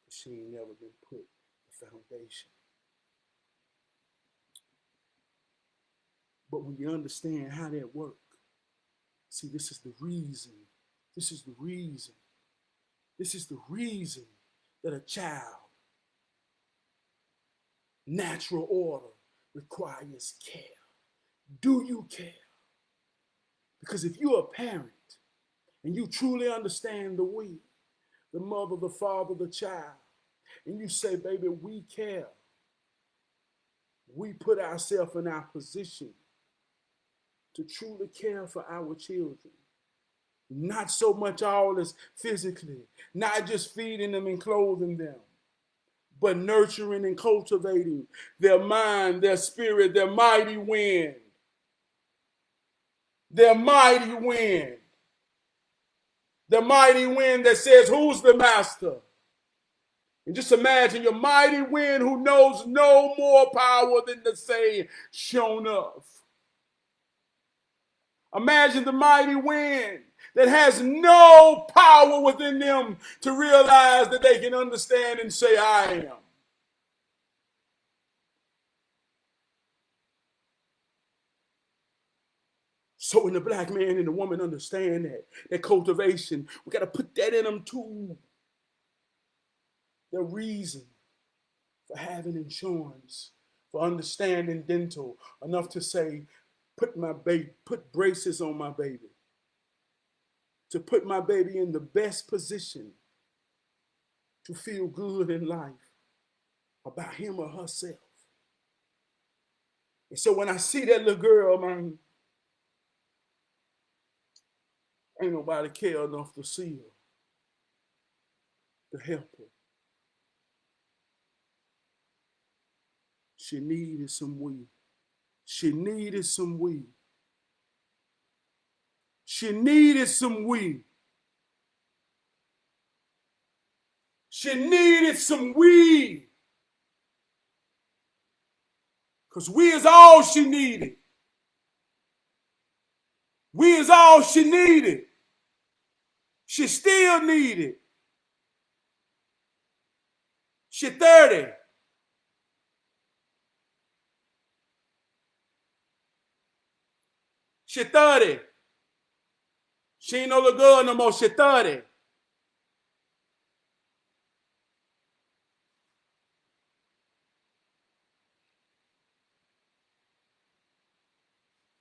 She ain't never been put the foundation. But when you understand how that works, see, this is the reason. This is the reason. This is the reason that a child, natural order, requires care. Do you care? Because if you're a parent and you truly understand the we, the mother, the father, the child, and you say, baby, we care. We put ourselves in our position to truly care for our children. Not so much all as physically, not just feeding them and clothing them, but nurturing and cultivating their mind, their spirit, their mighty wind. Their mighty wind. The mighty wind that says, who's the master? And just imagine your mighty wind who knows no more power than to say, shown up. Imagine the mighty wind that has no power within them to realize that they can understand and say, I am. So when the black man and the woman understand that cultivation, we got to put that in them too. The reason for having insurance, for understanding dental, enough to say, put braces on my baby. To put my baby in the best position to feel good in life about him or herself. And so when I see that little girl, man, ain't nobody care enough to see her, to help her. She needed some weed. She needed some weed. She needed some weed. She needed some weed. Because we is all she needed. We is all she needed. She still needed. She 30. She 30. She ain't no little girl no more. She 30.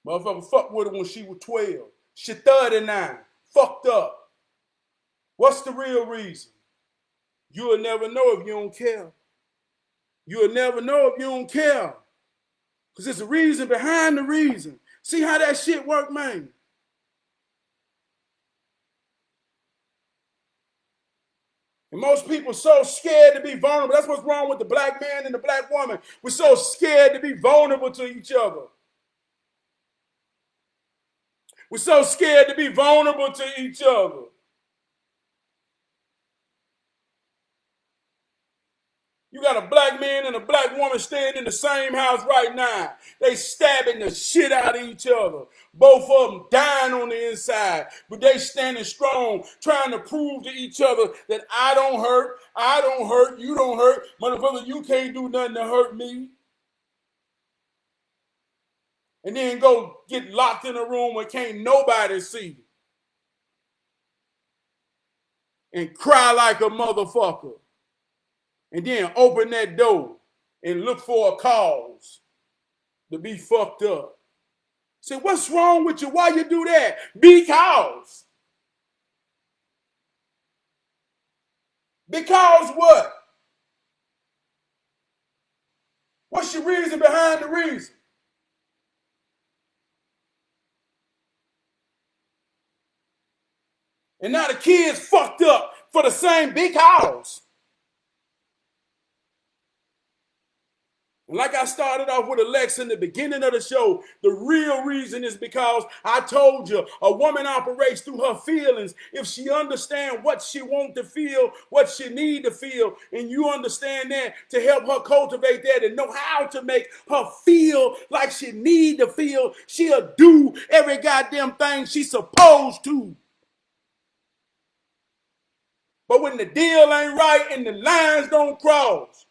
Motherfucker fucked with her when she was 12. She 39. Fucked up. What's the real reason? You'll never know if you don't care. You'll never know if you don't care. Because there's a reason behind the reason. See how that shit work, man? And most people so scared to be vulnerable. That's what's wrong with the black man and the black woman. We're so scared to be vulnerable to each other. We're so scared to be vulnerable to each other. You got a black man and a black woman staying in the same house right now. They stabbing the shit out of each other. Both of them dying on the inside. But they standing strong, trying to prove to each other that I don't hurt, you don't hurt. Motherfucker, you can't do nothing to hurt me. And then go get locked in a room where can't nobody see. And cry like a motherfucker. And then open that door and look for a cause to be fucked up. Say, what's wrong with you? Why you do that? Because. Because what? What's your reason behind the reason? And now the kids fucked up for the same because. And like I started off with Alexa in the beginning of the show, the real reason is because I told you a woman operates through her feelings. If she understands what she wants to feel, what she need to feel, and you understand that to help her cultivate that and know how to make her feel like she need to feel, she'll do every goddamn thing she's supposed to. But when the deal ain't right and the lines don't cross,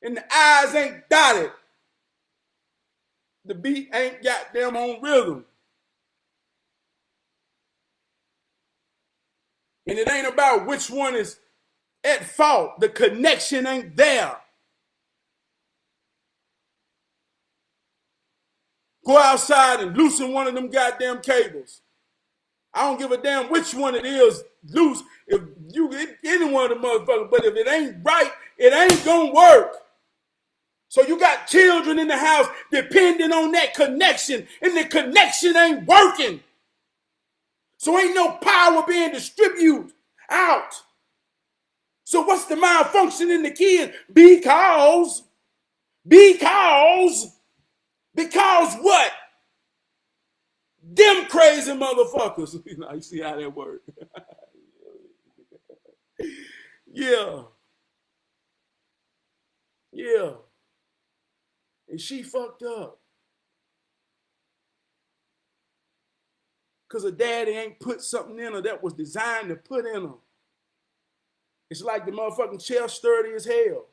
and the I's ain't dotted, the beat ain't goddamn on rhythm. And it ain't about which one is at fault. The connection ain't there. Go outside and loosen one of them goddamn cables. I don't give a damn which one it is loose. If you any one of the motherfuckers, but if it ain't right, it ain't gonna work. So you got children in the house depending on that connection, and the connection ain't working. So ain't no power being distributed out. So what's the malfunction in the kids? Because what? Them crazy motherfuckers. You see how that works? Yeah. Yeah. And she fucked up. Because her daddy ain't put something in her that was designed to put in her. It's like the motherfucking chair sturdy as hell.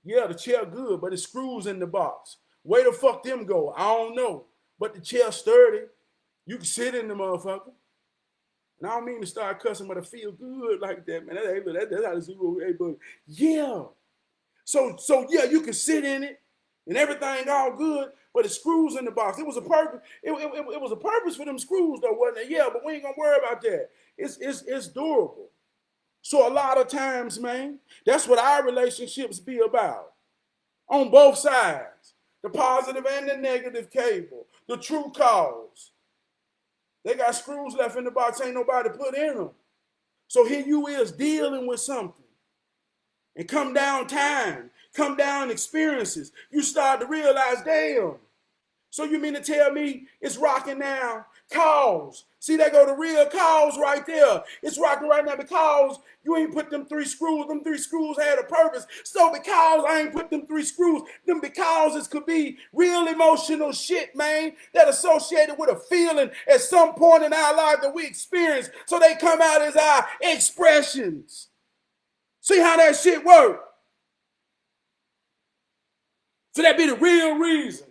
Yeah, the chair good, but the screws in the box. Where the fuck them go? I don't know. But the chair sturdy. You can sit in the motherfucker. And I don't mean to start cussing, but I feel good like that, man. That's how the zero, hey, but yeah. So yeah, you can sit in it and everything all good, but the screws in the box. It was a purpose. It was a purpose for them screws, though, wasn't it? Yeah, but we ain't gonna worry about that. It's durable. So a lot of times, man, that's what our relationships be about. On both sides. The positive and the negative cable. The true cause. They got screws left in the box, ain't nobody put in them. So here you is dealing with something. And come down time, come down experiences. You start to realize, damn. So you mean to tell me it's rocking now? Cause. See, they go the real cause right there. It's rocking right now because you ain't put them three screws. Them three screws had a purpose. So because I ain't put them three screws, them becauses could be real emotional shit, man, that associated with a feeling at some point in our life that we experience. So they come out as our expressions. See how that shit work? So that be the real reason.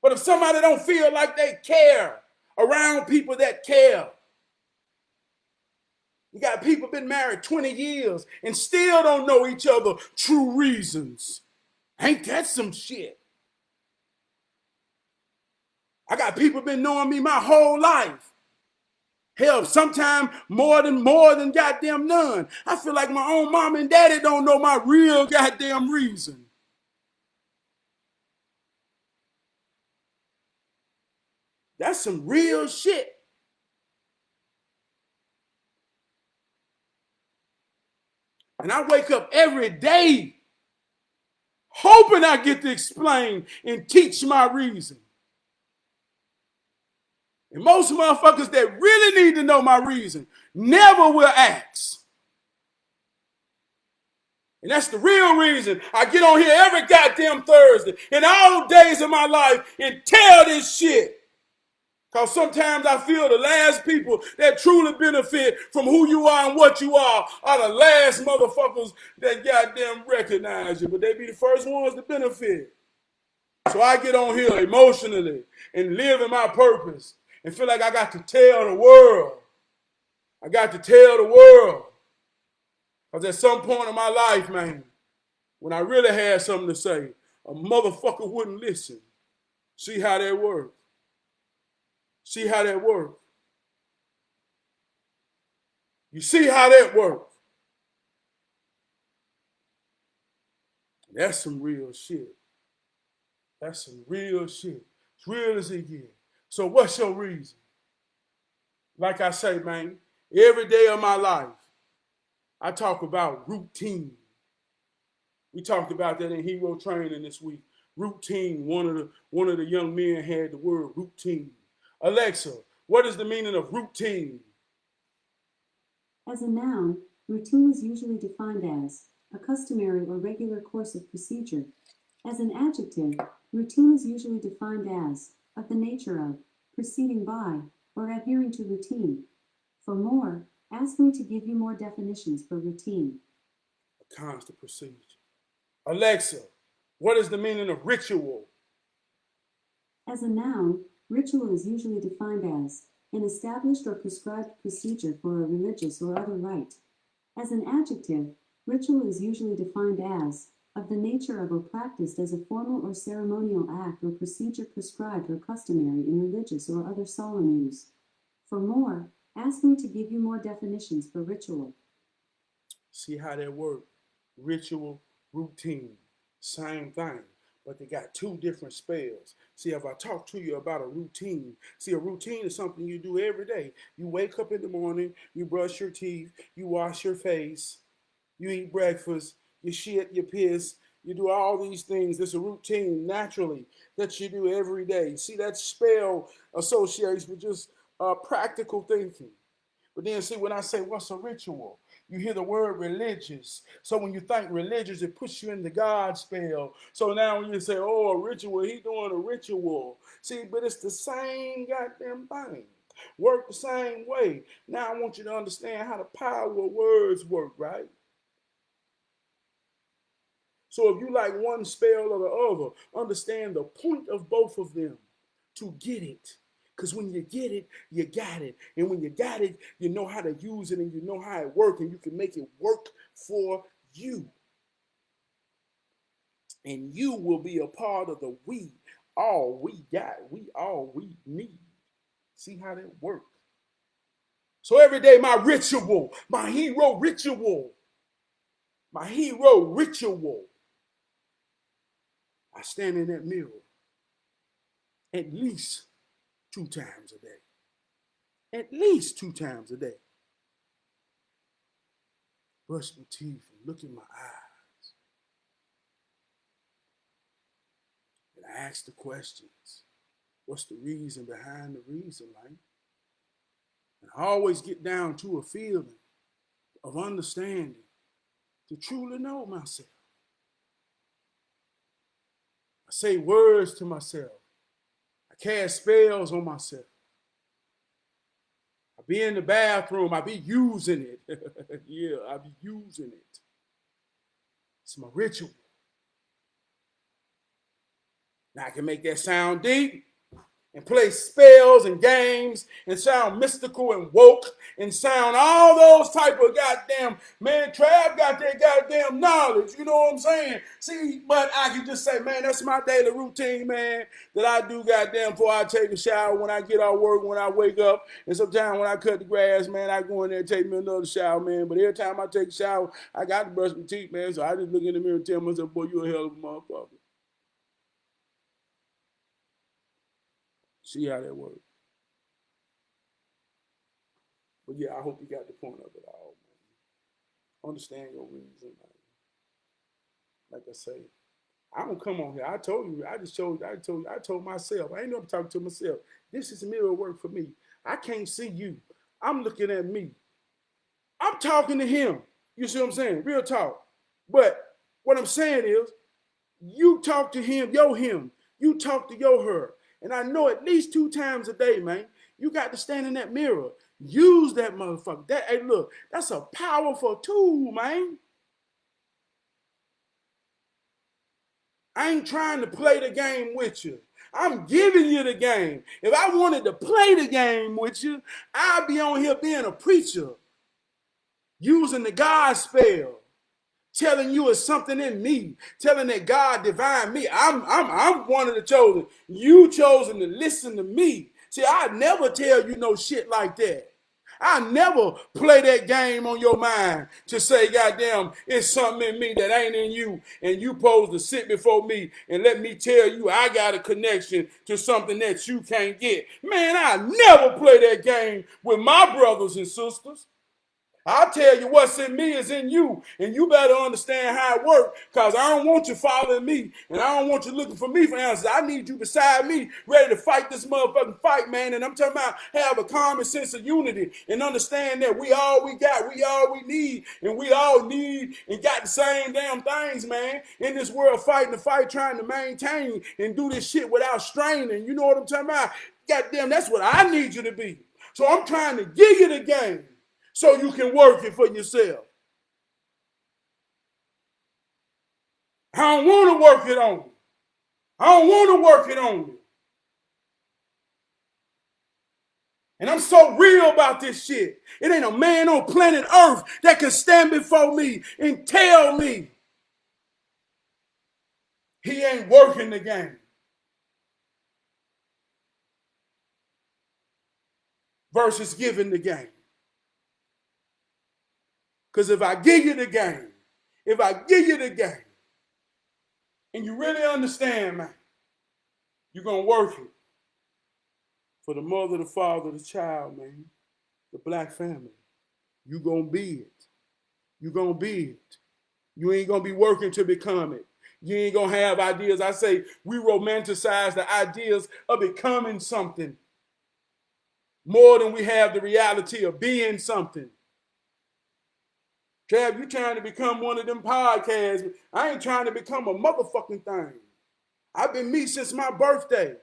But if somebody don't feel like they care around people that care, you got people been married 20 years and still don't know each other true reasons. Ain't that some shit? I got people been knowing me my whole life. Hell, sometimes more than goddamn none. I feel like my own mom and daddy don't know my real goddamn reason. That's some real shit. And I wake up every day hoping I get to explain and teach my reason. And most motherfuckers that really need to know my reason never will ask. And that's the real reason I get on here every goddamn Thursday in all days of my life and tell this shit. Because sometimes I feel the last people that truly benefit from who you are and what you are the last motherfuckers that goddamn recognize you. But they be the first ones to benefit. So I get on here emotionally and live in my purpose and feel like I got to tell the world. I got to tell the world. Because at some point in my life, man, when I really had something to say, a motherfucker wouldn't listen. See how that works. See how that works. You see how that works. That's some real shit. That's some real shit. As real as it gets. So what's your reason? Like I say, man, every day of my life, I talk about routine. We talked about that in hero training this week. Routine. One of the young men had the word routine. Alexa, what is the meaning of routine? As a noun, routine is usually defined as a customary or regular course of procedure. As an adjective, routine is usually defined as of the nature of, proceeding by, or adhering to routine. For more, ask me to give you more definitions for routine. A constant procedure. Alexa, what is the meaning of ritual? As a noun, ritual is usually defined as an established or prescribed procedure for a religious or other rite. As an adjective, ritual is usually defined as of the nature of or practiced as a formal or ceremonial act or procedure prescribed or customary in religious or other solemn use. For more, ask me to give you more definitions for ritual. See how that works? Ritual, routine, same thing, but they got two different spells. See, if I talk to you about a routine, see, a routine is something you do every day. You wake up in the morning, you brush your teeth, you wash your face, you eat breakfast, you shit, you piss, you do all these things. It's a routine naturally that you do every day. See, that spell associates with just practical thinking. But then see, when I say what's a ritual, you hear the word religious. So when you think religious, it puts you in the God spell. So now when you say, oh, a ritual, he doing a ritual. See, but it's the same goddamn thing. Work the same way. Now I want you to understand how the power of words work, right? So if you like one spell or the other, understand the point of both of them to get it. Because when you get it, you got it. And when you got it, you know how to use it and you know how it works and you can make it work for you. And you will be a part of the we, all we got, we all we need. See how that works? So every day, my ritual, my hero ritual, my hero ritual. I stand in that mirror at least 2 times a day. At least 2 times a day. Brush my teeth and look in my eyes. And I ask the questions. What's the reason behind the reason, man? And I always get down to a feeling of understanding to truly know myself. I say words to myself. I cast spells on myself. I be in the bathroom. I be using it. Yeah, I be using it. It's my ritual. Now I can make that sound deep and play spells and games and sound mystical and woke and sound all those type of goddamn, man, Trav got that goddamn knowledge, you know what I'm saying? See, but I can just say, man, that's my daily routine, man, that I do goddamn before I take a shower, when I get off work, when I wake up, and sometimes when I cut the grass, man, I go in there and take me another shower, man, but every time I take a shower, I got to brush my teeth, man, so I just look in the mirror and tell myself, boy, you a hell of a motherfucker. See how that works. But yeah, I hope you got the point of it all, man. Understand your reason, man. Like I say, I don't come on here. I told you, I told myself. I ain't never talking to myself. This is mirror work for me. I can't see you. I'm looking at me. I'm talking to him. You see what I'm saying? Real talk. But what I'm saying is, you talk to him, yo him. You talk to yo her. And I know at least 2 times a day, man, you got to stand in that mirror. Use that motherfucker. Hey, look, that's a powerful tool, man. I ain't trying to play the game with you. I'm giving you the game. If I wanted to play the game with you, I'd be on here being a preacher, using the God spell, telling you it's something in me, telling that God divine me. I'm one of the chosen. You chosen to listen to me. See, I never tell you no shit like that. I never play that game on your mind to say, goddamn, it's something in me that ain't in you, and you supposed to sit before me and let me tell you I got a connection to something that you can't get. Man, I never play that game with my brothers and sisters. I'll tell you what's in me is in you, and you better understand how it works, because I don't want you following me, and I don't want you looking for me for answers. I need you beside me, ready to fight this motherfucking fight, man. And I'm talking about have a common sense of unity and understand that we all we got, we all we need, and we all need and got the same damn things, man. In this world, fighting the fight, trying to maintain and do this shit without straining. You know what I'm talking about? Goddamn, that's what I need you to be. So I'm trying to give you the game, so you can work it for yourself. I don't want to work it on you. I don't want to work it on you. And I'm so real about this shit. It ain't a man on planet Earth that can stand before me and tell me he ain't working the game. Versus giving the game. Because if I give you the game, and you really understand, man, you're going to work it for the mother, the father, the child, man, the black family. You're going to be it. You're going to be it. You ain't going to be working to become it. You ain't going to have ideas. I say we romanticize the ideas of becoming something more than we have the reality of being something. Trav, you trying to become one of them podcasts. I ain't trying to become a motherfucking thing. I've been me since my birthday.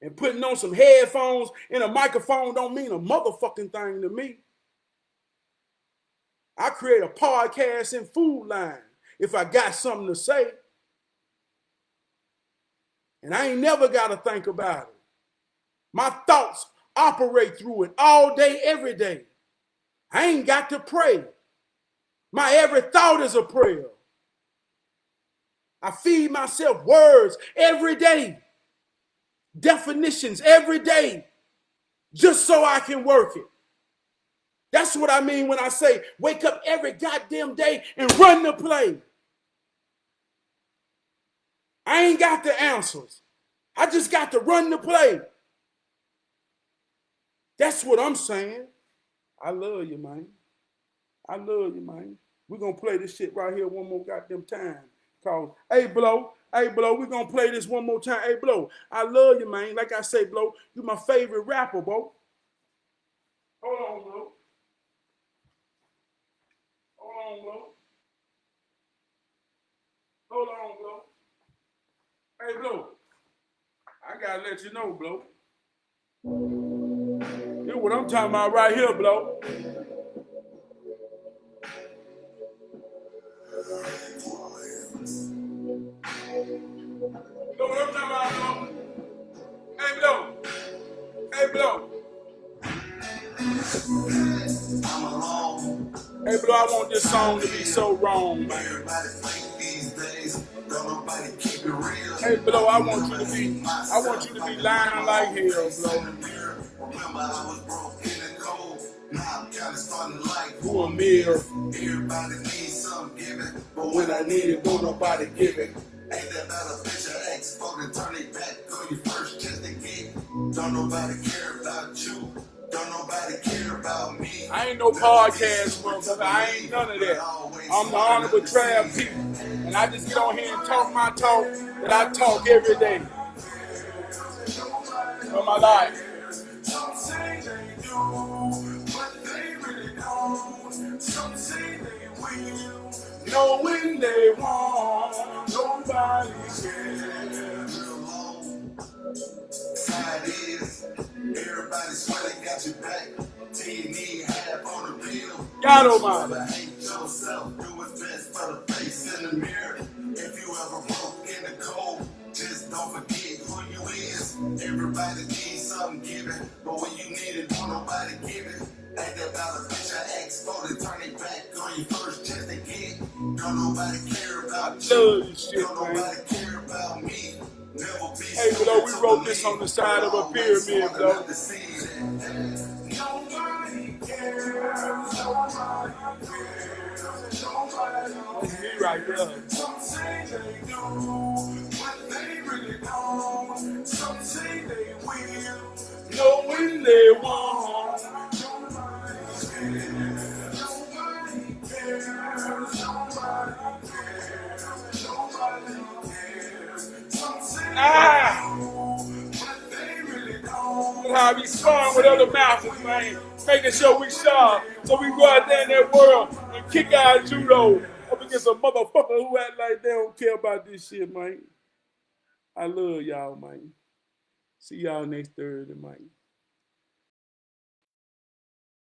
And putting on some headphones and a microphone don't mean a motherfucking thing to me. I create a podcast and food line if I got something to say. And I ain't never got to think about it. My thoughts operate through it all day, every day. I ain't got to pray. My every thought is a prayer. I feed myself words every day, definitions every day, just so I can work it. That's what I mean when I say wake up every goddamn day and run the play. I ain't got the answers. I just got to run the play. That's what I'm saying. I love you, man. I love you, man. We're going to play this shit right here one more goddamn time. Called, hey, Blow, we're going to play this one more time. Hey, Blow, I love you, man. Like I say, Blow, you my favorite rapper, bro. Hold on, Blow. Hold on, Blow. Hold on, Blow. Hey, Blow, I got to let you know, Blow. Here's what I'm talking about right here, Blow. You know what I'm talking about, Blow? Hey, Blow. Hey, Blow. Hey, Blow, I want this song to be so wrong, man. Hey, Blow, I want you to be lying like hell, Blow. Now I'm kinda starting to like who I'm here. Everybody needs something giving, but when I need it, don't nobody give it. Ain't that about a picture X fucking turn it back on your first chance to get. Don't nobody care about you. Don't nobody care about me. I ain't no podcast, motherfucker. I ain't none of that. I'm the Honorable Trav P. And I just get on here and talk my talk that I talk every day. For my life. Some say they do, but they really don't. Some say they will, knowing they won't. Nobody cares. Side is, everybody swear they got your back. Till you need half on the bill. God almighty. Hate yourself, do what's best for the face in the mirror. If you ever broke in the cold, just don't forget who you is. Everybody needs something given, but when you need it, don't nobody give it. Ain't that about a picture X photo, turn it back on your first chance to get. Don't nobody care about you. Don't nobody care about me. Hey, Blow, we wrote this on the side of a pyramid, Blow. Nobody cares. Nobody cares. That's me right there. Some say they do, but they really don't. Some say they will, knowing they won't. and how we sparring with other masters, man. Making sure we sharp so we go out there in that world and kick our judo up against a motherfucker who act like they don't care about this shit, man. I love y'all, man. See y'all next Thursday, man.